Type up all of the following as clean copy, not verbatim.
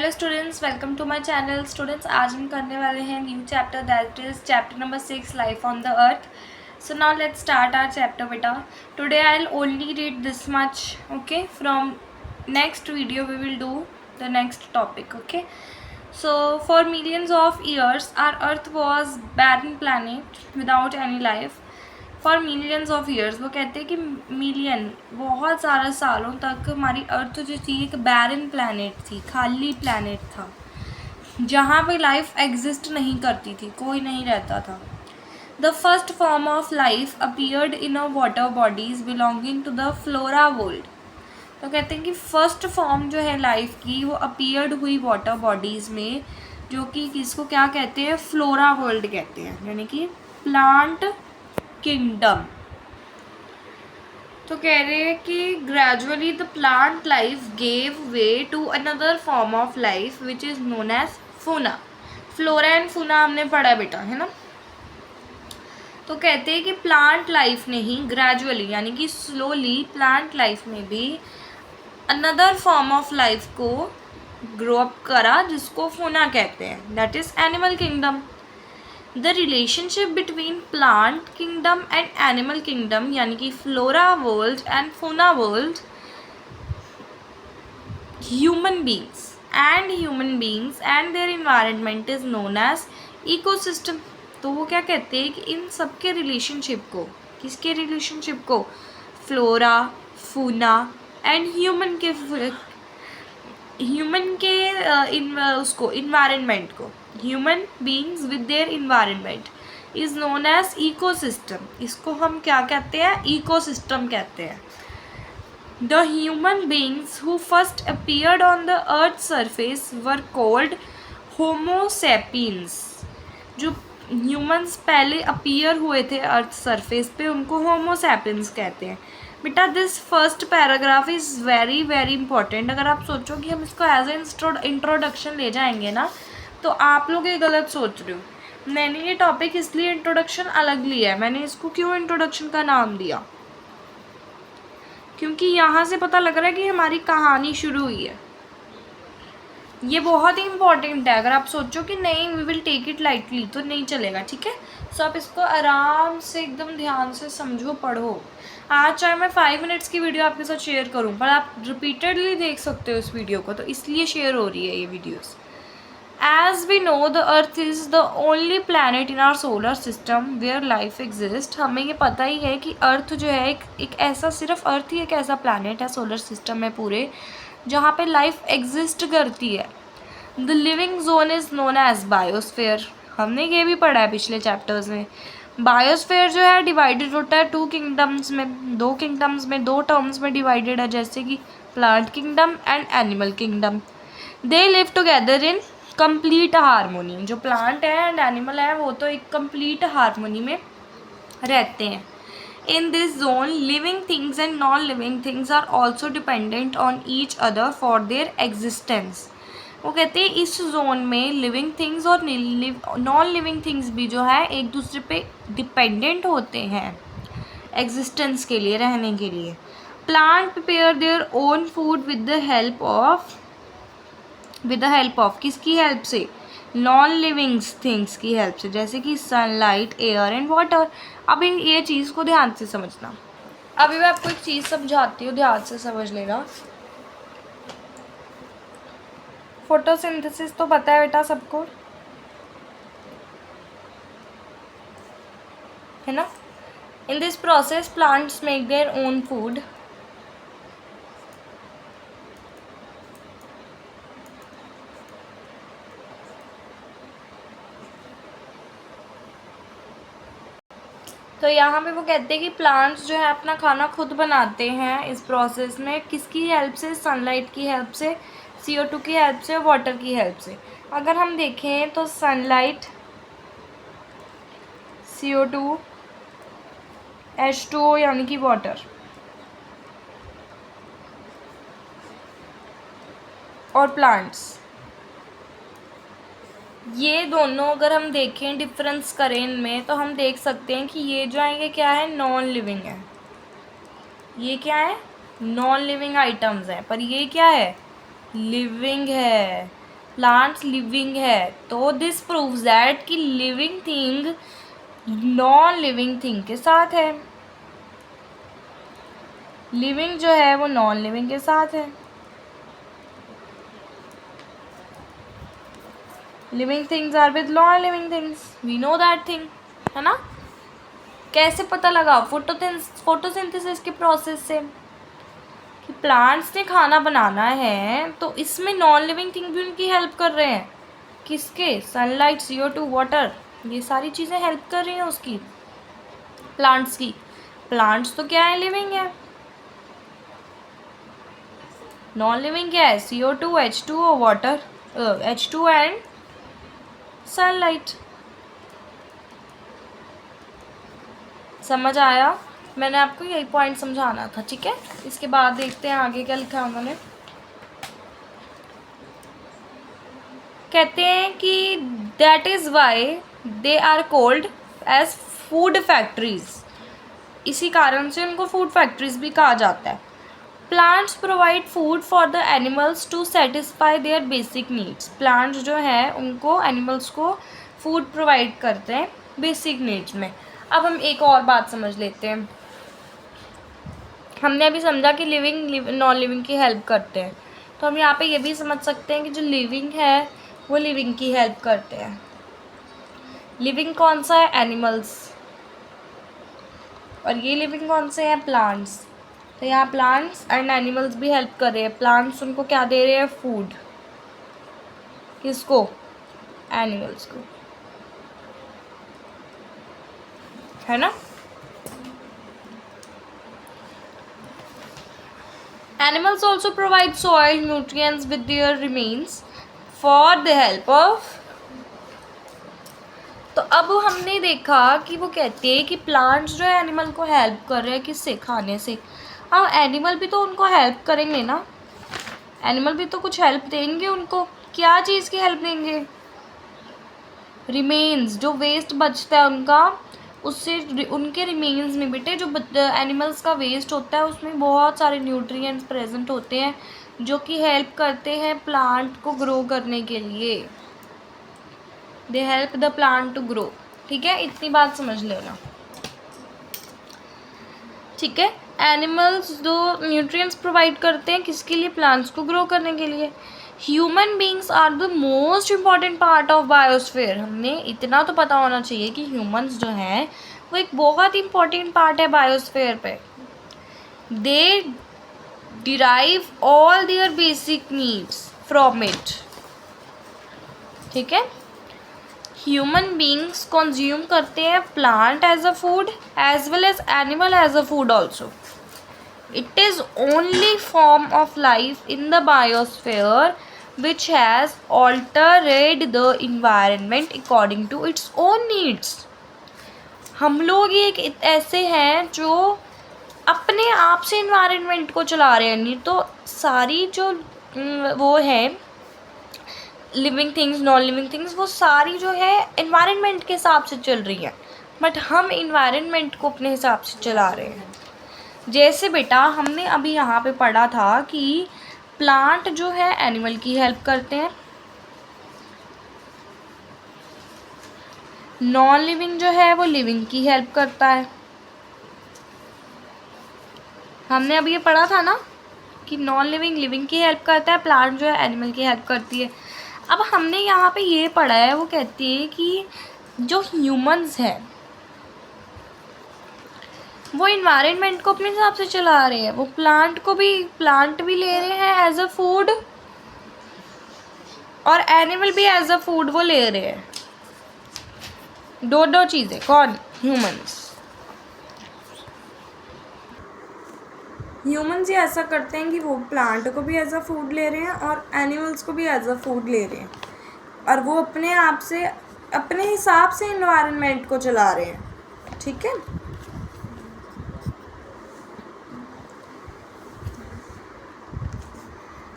Hello students, welcome to my channel. Students, आज हम करने वाले हैं new chapter, that is chapter number 6, life on the earth. So now let's start our chapter बेटा। Today I will only read this much, okay. From next video we will do the next topic, okay. So for millions of years our earth was barren planet without any life. For millions of years, वो कहते हैं कि million, बहुत सारे सालों तक हमारी अर्थ जो थी एक बैरन प्लैनेट थी, खाली प्लैनेट था जहाँ पे लाइफ एग्जिस्ट नहीं करती थी, कोई नहीं रहता था। The first form of life appeared in a water bodies belonging to the flora world. तो कहते हैं कि फर्स्ट फॉर्म जो है लाइफ की वो अपीयर्ड हुई वाटर बॉडीज़ में, जो कि किसको क्या कहते हैं, फ्लोरा वर्ल्ड कहते हैं, यानी कि प्लांट किंगडम। तो कह रहे हैं कि gradually the plant life gave way to another form of life which is known as fauna. Flora and fauna हमने पढ़ा बेटा, है ना। तो कहते हैं कि प्लांट लाइफ ने ही ग्रेजुअली यानी कि स्लोली प्लांट लाइफ में भी अनदर फॉर्म ऑफ लाइफ को ग्रो अप करा, जिसको फूना कहते हैं, that is animal kingdom. The relationship between plant kingdom and animal kingdom यानी कि flora world and fauna world, human beings and their environment is known as ecosystem. तो वो क्या कहते हैं कि इन सब के रिलेशनशिप को, किसके रिलेशनशिप को, फ्लोरा, फौना एंड ह्यूमन के उसको इन्वायरमेंट को, human beings with their environment is known as ecosystem. इसको हम क्या कहते हैं, इकोसिस्टम कहते हैं। The human beings who first appeared on the earth surface were called homo sapiens. जो ह्यूमंस पहले अपीयर हुए थे अर्थ सरफेस पे, उनको होमोसेपियंस कहते हैं। बेटा this first paragraph is very very important. अगर आप सोचो कि हम इसको एज ए इंट्रोडक्शन ले जाएंगे ना, तो आप लोग ये गलत सोच रहे हो। मैंने ये टॉपिक इसलिए इंट्रोडक्शन अलग लिया है। मैंने इसको क्यों इंट्रोडक्शन का नाम दिया, क्योंकि यहाँ से पता लग रहा है कि हमारी कहानी शुरू हुई है। ये बहुत ही इंपॉर्टेंट है। अगर आप सोचो कि नहीं we will take it lightly, तो नहीं चलेगा, ठीक है। सो आप इसको आराम से एकदम ध्यान से समझो, पढ़ो। आज चाहे मैं 5 मिनट्स की वीडियो आपके साथ शेयर करूं, पर आप रिपीटेडली देख सकते हो इस वीडियो को, तो इसलिए शेयर हो रही है ये videos. As we know the earth is the only planet in our solar system where life exist. हमें ये पता ही है कि अर्थ जो है एक ऐसा, सिर्फ अर्थ ही एक ऐसा प्लैनेट है सोलर सिस्टम में पूरे, जहाँ पे लाइफ एग्जिस्ट करती है। The living zone is known as biosphere. हमने ये भी पढ़ा है पिछले चैप्टर्स में। बायोस्फेयर जो है डिवाइडेड होता है 2 किंगडम्स में, 2 किंगडम्स में, 2 टर्म्स में डिवाइडेड है, जैसे कि plant kingdom and animal kingdom. They live together in complete harmony. जो प्लांट है एंड एनिमल है वो तो एक कंप्लीट हारमोनी में रहते हैं। In this zone, living things and non-living things are also dependent on each other for their existence. वो कहते हैं इस जोन में लिविंग थिंग्स और नॉन लिविंग थिंग्स भी जो है एक दूसरे पे डिपेंडेंट होते हैं एग्जिस्टेंस के लिए, रहने के लिए। Plant prepare their own food with the help of किसकी हेल्प से, नॉन लिविंग थिंग्स की हेल्प से, जैसे कि सनलाइट, एयर एंड वाटर। अभी ये चीज़ को ध्यान से समझना। अभी मैं आपको एक चीज़ समझाती हूँ, ध्यान से समझ लेना। फोटोसिंथेसिस तो पता है बेटा सबको, है ना। In this process plants make their own food. तो यहाँ पे वो कहते हैं कि प्लांट्स जो है अपना खाना खुद बनाते हैं इस प्रोसेस में, किसकी हेल्प से, सनलाइट की हेल्प से, CO2 की हेल्प से, वाटर की हेल्प से। अगर हम देखें तो सनलाइट, CO2, H2O यानी कि वाटर, और प्लांट्स, ये दोनों अगर हम देखें, डिफरेंस करें इनमें, तो हम देख सकते हैं कि ये जो है ये क्या है, नॉन लिविंग है। ये क्या है, नॉन लिविंग आइटम्स हैं, पर ये क्या है, लिविंग है। प्लांट्स लिविंग है, तो दिस प्रूव्स दैट कि living thing non living thing के साथ है, लिविंग जो है वो नॉन लिविंग के साथ है, living things are with non living things, we know that thing, है ना। कैसे पता लगा? फोटोसिंथेसिस के प्रोसेस से, कि प्लांट्स ने खाना बनाना है तो इसमें नॉन लिविंग थिंग भी उनकी हेल्प कर रहे हैं। किसके? सनलाइट, CO2, वाटर, ये सारी चीज़ें हेल्प कर रही हैं उसकी, प्लांट्स की। प्लांट्स तो क्या है? लिविंग है। नॉन लिविंग क्या है? CO2, H2O, water, H2 and sunlight. समझ आया? मैंने आपको यही पॉइंट समझाना था, ठीक है। इसके बाद देखते हैं आगे क्या लिखा है उन्होंने। कहते हैं कि that is why they are called as food factories, इसी कारण से उनको फूड फैक्ट्रीज भी कहा जाता है। Plants provide food for the animals to satisfy their basic needs, plants जो है उनको, एनिमल्स को फूड प्रोवाइड करते हैं बेसिक नीड्स में। अब हम एक और बात समझ लेते हैं। हमने अभी समझा कि लिविंग नॉन लिविंग की हेल्प करते हैं, तो हम यहाँ पे ये भी समझ सकते हैं कि जो लिविंग है वो लिविंग की हेल्प करते हैं। लिविंग कौन सा है? एनिमल्स। और ये लिविंग कौन से हैं? प्लांट्स। तो यहाँ प्लांट्स एंड एनिमल्स भी हेल्प कर रहे हैं। प्लांट्स उनको क्या दे रहे हैं? फूड। किसको? एनिमल्स को, है ना। Animals also provide soil nutrients with their remains for the help of। तो अब हमने देखा कि वो कहते हैं कि प्लांट्स जो है एनिमल को हेल्प कर रहे हैं, किससे? खाने से। अब एनिमल भी तो उनको हेल्प करेंगे ना, एनिमल भी तो कुछ हेल्प देंगे उनको। क्या चीज़ की हेल्प देंगे? रिमेन्स, जो वेस्ट बचता है उनका, उससे उनके रिमेन्स में बेटे जो एनिमल्स का वेस्ट होता है उसमें बहुत सारे न्यूट्रिएंट्स प्रेजेंट होते हैं जो कि हेल्प करते हैं प्लांट को ग्रो करने के लिए। They help the plant to grow, ठीक है। इतनी बात समझ लेना, ठीक है। एनिमल्स जो न्यूट्रिएंट्स प्रोवाइड करते हैं किसके लिए? प्लांट्स को ग्रो करने के लिए। Human beings are the most important part of biosphere, हमने इतना तो पता होना चाहिए कि ह्यूमंस जो हैं वो एक बहुत इम्पॉर्टेंट पार्ट है बायोस्फीयर पे। They derive all their basic needs from it, ठीक है। ह्यूमन बींग्स कंज्यूम करते हैं plant as a food as well as animal as a food also. It is only form of life in the biosphere which has altered the environment according to its own needs। हम लोग एक ऐसे हैं जो अपने आप से environment को चला रहे हैं, नहीं तो सारी जो वो है living things, non living things, वो सारी जो है इन्वायरमेंट के हिसाब से चल रही हैं, बट हम इन्वायरमेंट को अपने हिसाब से चला रहे हैं। जैसे बेटा हमने अभी यहाँ पे पढ़ा था कि प्लांट जो है एनिमल की हेल्प करते हैं, नॉन लिविंग जो है वो लिविंग की हेल्प करता है। हमने अभी ये पढ़ा था ना कि नॉन लिविंग लिविंग की हेल्प करता है, प्लांट जो है एनिमल की हेल्प करती है। अब हमने यहाँ पे ये पढ़ा है, वो कहती है कि जो ह्यूमंस हैं वो इन्वायरमेंट को अपने हिसाब से चला रहे हैं, वो प्लांट भी ले रहे हैं एज अ फूड और एनिमल भी एज अ फूड वो ले रहे हैं। दो चीज़ें। कौन? ह्यूमंस ही ऐसा करते हैं कि वो प्लांट को भी एज अ फूड ले रहे हैं और एनिमल्स को भी एज अ फूड ले रहे हैं, और वो अपने आप से अपने हिसाब से इन्वायरमेंट को चला रहे हैं, ठीक है।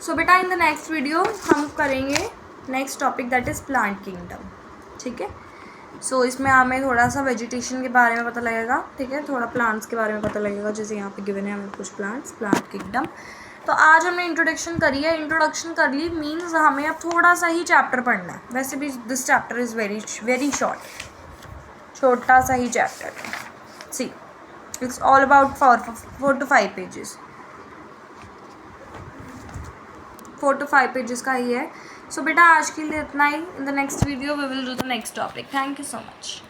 सो बेटा इन द नेक्स्ट वीडियो हम करेंगे next topic that is plant kingdom, ठीक है। सो इसमें हमें थोड़ा सा वेजिटेशन के बारे में पता लगेगा, ठीक है, थोड़ा प्लांट्स के बारे में पता लगेगा, जैसे यहाँ पे गिवन है हमें कुछ प्लांट किंगडम। तो आज हमने इंट्रोडक्शन करी है, इंट्रोडक्शन कर ली मीन्स हमें अब थोड़ा सा ही चैप्टर पढ़ना है। वैसे भी this chapter is very very short, छोटा सा ही चैप्टर है। See it's all about 4 to 5 pages, 4 to 5 pages का ही है। सो बेटा आज के लिए इतना ही। In the next video we will do the next topic. Thank you so much.